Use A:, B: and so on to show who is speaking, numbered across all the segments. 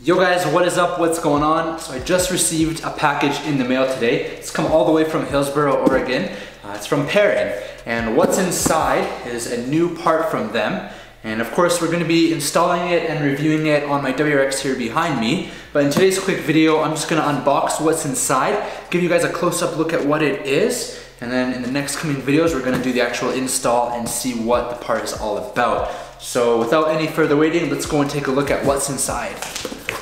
A: Yo guys, what is up? What's going on? So I just received a package in the mail today. It's come all the way from Hillsboro, Oregon. It's from Perrin. And what's inside is a new part from them. And of course we're going to be installing it and reviewing it on my WRX here behind me. But in today's quick video, I'm just going to unbox what's inside, give you guys a close-up look at what it is, and then in the next coming videos we're going to do the actual install and see what the part is all about. So without any further waiting, let's go and take a look at what's inside.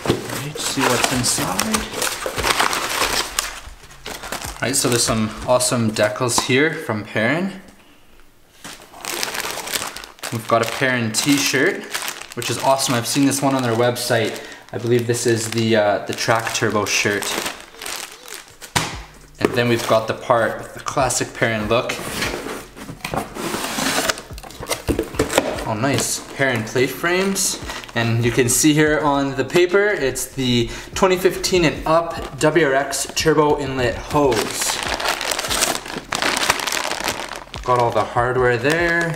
A: Alright, see what's inside. Alright, so there's some awesome decals here from Perrin. We've got a Perrin t-shirt, which is awesome. I've seen this one on their website. I believe this is the track turbo shirt. And then we've got the part with the classic Perrin look. Oh nice, Perrin plate frames. And you can see here on the paper, it's the 2015 and up WRX turbo inlet hose. Got all the hardware there.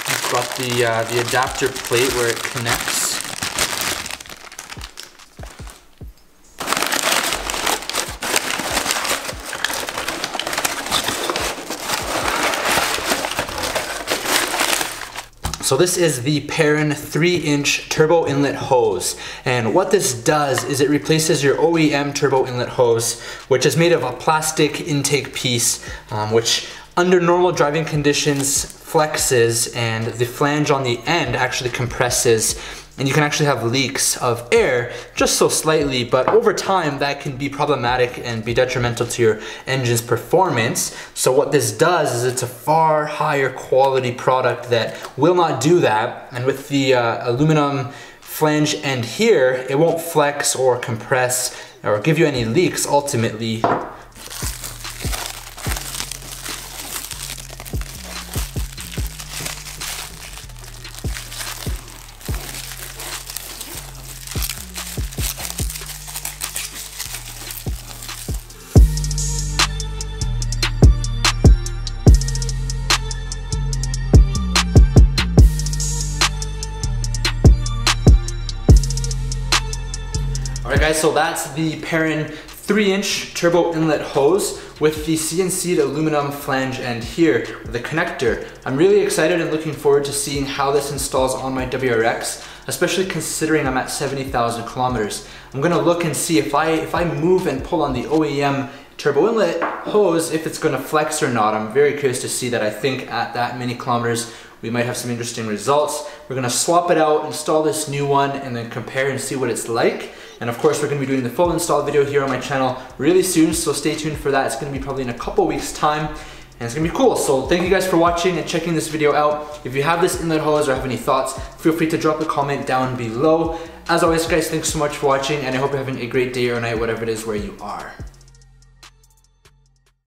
A: We've got the adapter plate where it connects. So this is the Perrin 3-inch turbo inlet hose, and what this does is it replaces your OEM turbo inlet hose, which is made of a plastic intake piece, which under normal driving conditions flexes, and the flange on the end actually compresses, and you can actually have leaks of air just so slightly, but over time that can be problematic and be detrimental to your engine's performance. So what this does is it's a far higher quality product that will not do that, and with the aluminum flange end here, it won't flex or compress or give you any leaks ultimately. Alright guys, so that's the Perrin 3-inch turbo inlet hose with the CNC'd aluminum flange end here with a connector. I'm really excited and looking forward to seeing how this installs on my WRX, especially considering I'm at 70,000 kilometers. I'm gonna look and see if I move and pull on the OEM turbo inlet hose, if it's gonna flex or not. I'm very curious to see that. I think at that many kilometers we might have some interesting results. We're gonna swap it out, install this new one, and then compare and see what it's like. And of course we're gonna be doing the full install video here on my channel really soon, so stay tuned for that. It's gonna be probably in a couple weeks time, and it's gonna be cool. So thank you guys for watching and checking this video out. If you have this inlet hose or have any thoughts, feel free to drop a comment down below. As always guys, thanks so much for watching, and I hope you're having a great day or night, whatever it is where you are.